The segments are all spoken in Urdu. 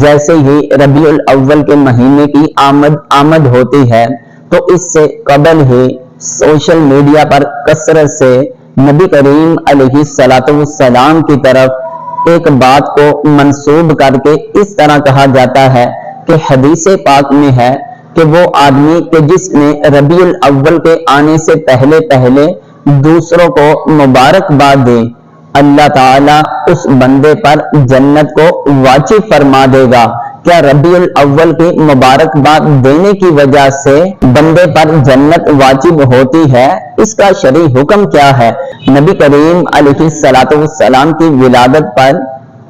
جیسے ہی ربیع الاول کے مہینے کی آمد ہوتی ہے تو اس سے قبل ہی سوشل میڈیا پر کثرت سے نبی کریم علیہ السلام کی طرف ایک بات کو منسوب کر کے اس طرح کہا جاتا ہے کہ حدیث پاک میں ہے کہ وہ آدمی کہ جس نے ربیع الاول کے آنے سے پہلے دوسروں کو مبارکباد دے، اللہ تعالیٰ اس بندے پر جنت کو واجب فرما دے گا۔ کیا ربیع الاول کی مبارکباد دینے کی وجہ سے بندے پر جنت واجب ہوتی ہے؟ اس کا شرعی حکم کیا ہے؟ نبی کریم علیہ السلام کی ولادت پر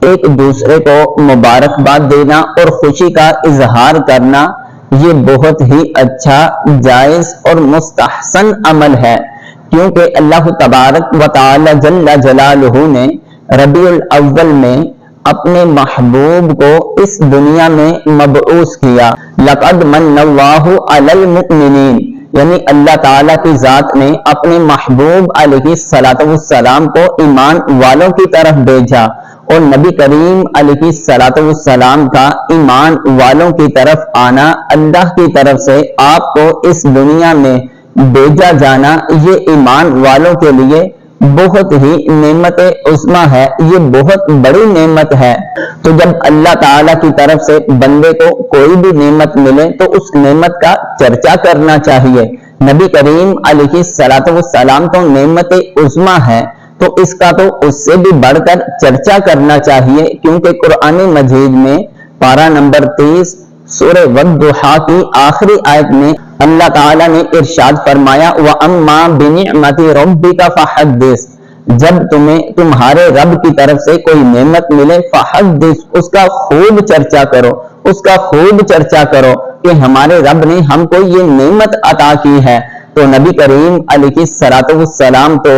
ایک دوسرے کو مبارکباد دینا اور خوشی کا اظہار کرنا یہ بہت ہی اچھا، جائز اور مستحسن عمل ہے، کیونکہ اللہ تبارک و تعالی جل جلالہ نے ربیع الاول میں اپنے محبوب کو اس دنیا میں مبعوث کیا۔ لقد من اللہ علی المؤمنین، یعنی اللہ تعالیٰ کی ذات نے اپنے محبوب علیہ السلام کو ایمان والوں کی طرف بھیجا، اور نبی کریم علیہ السلام کا ایمان والوں کی طرف آنا، اللہ کی طرف سے آپ کو اس دنیا میں بھیجا جانا، یہ ایمان والوں کے لیے بہت ہی نعمت عظمی ہے، یہ بہت بڑی نعمت ہے۔ تو جب اللہ تعالیٰ کی طرف سے بندے کو کوئی بھی نعمت ملے تو اس نعمت کا چرچا کرنا چاہیے۔ نبی کریم علیہ السلام تو نعمت عظمی ہے، تو اس کا تو اس سے بھی بڑھ کر چرچا کرنا چاہیے، کیونکہ قرآن مجید میں پارہ نمبر 30 سورہ والضحیٰ کی آخری آیت میں اللہ تعالیٰ نے ارشاد فرمایا وَأَمَّا بِنِعْمَةِ رَبِّكَ فَحَدِّثْ، جب تمہیں تمہارے رب کی طرف سے کوئی نعمت ملے فحدث، اس کا خوب چرچا کرو، اس کا خوب چرچا کرو کہ ہمارے رب نے ہم کو یہ نعمت عطا کی ہے۔ تو نبی کریم علیہ السلام تو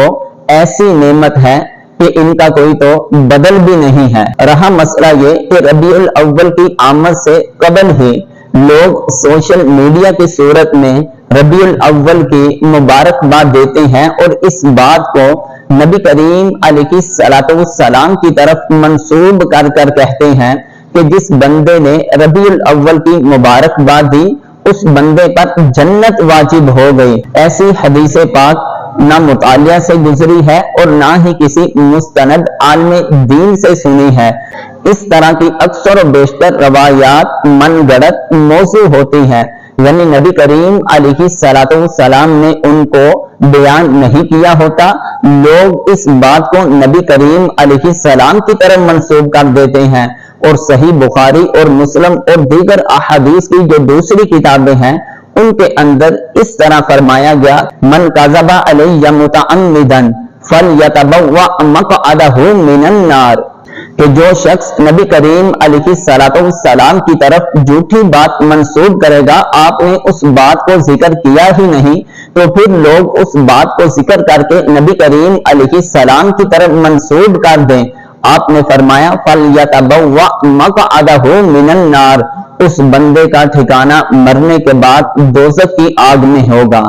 ایسی نعمت ہے کہ ان کا کوئی تو بدل بھی نہیں ہے۔ رہا مسئلہ یہ کہ ربیع الاول کی آمد سے قبل ہی لوگ سوشل میڈیا کی صورت میں ربیع الاول کی مبارکباد دیتے ہیں اور اس بات کو نبی کریم علیہ السلام کی طرف منسوب کر کر کہتے ہیں کہ جس بندے نے ربیع الاول کی مبارکباد دی اس بندے پر جنت واجب ہو گئی۔ ایسی حدیث پاک نہ مطالعہ سے گزری ہے اور نہ ہی کسی مستند عالم دین سے سنی ہے۔ اس طرح کی اکثر و بیشتر روایات من گڑت موضوع ہوتی ہیں، یعنی نبی کریم علیہ السلام نے ان کو بیان نہیں کیا ہوتا، لوگ اس بات کو نبی کریم علیہ السلام کی طرف منسوب کر دیتے ہیں۔ اور صحیح بخاری اور مسلم اور دیگر احادیث کی جو دوسری کتابیں ہیں ان کے اندر اس طرح فرمایا گیا من کذب علی متعمدا فلیتبوأ مقعدہ من النار، کہ جو شخص نبی کریم علیہ السلام کی طرف جھوٹی بات منسوب کرے گا، آپ نے اس بات کو ذکر کیا ہی نہیں تو پھر لوگ اس بات کو ذکر کر کے نبی کریم علیہ السلام کی طرف منسوب کر دیں۔ آپ نے فرمایا فَلْيَتَبَوَّأْ مَقْعَدَهُ مِنَ النَّارِ، اس بندے کا ٹھکانہ مرنے کے بعد دوزخ کی آگ میں ہوگا۔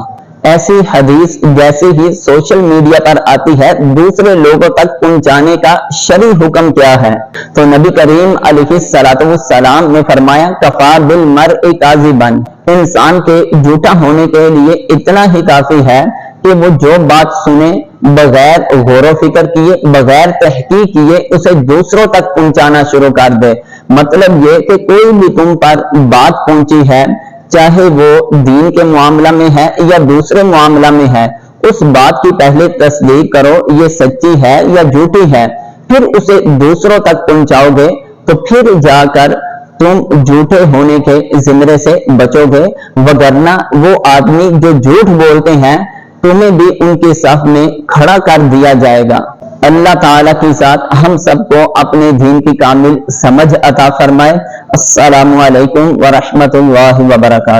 ایسی حدیث جیسے ہی سوشل میڈیا پر آتی ہے دوسرے لوگوں تک پہنچانے کا شرعی حکم کیا ہے؟ تو نبی کریم علیہ السلام نے فرمایا کفا بالمرء کاذبا، انسان کے جھوٹا ہونے کے لیے اتنا ہی کافی ہے کہ وہ جو بات سنے بغیر غور و فکر کیے، بغیر تحقیق کیے اسے دوسروں تک پہنچانا شروع کر دے۔ مطلب یہ کہ کوئی بھی تم پر بات پہنچی ہے، چاہے وہ دین کے معاملہ میں ہے یا دوسرے معاملہ میں ہے، اس بات کی پہلے تصدیق کرو یہ سچی ہے یا جھوٹی ہے، پھر اسے دوسروں تک پہنچاؤ گے تو پھر جا کر تم جھوٹے ہونے کے زمرے سے بچو گے، وگرنہ وہ آدمی جو جھوٹ بولتے ہیں تمہیں بھی ان کے صف میں کھڑا کر دیا جائے گا۔ اللہ تعالیٰ کی ذات ہم سب کو اپنے دین کی کامل سمجھ عطا فرمائے۔ السلام علیکم ورحمۃ اللہ وبرکاتہ۔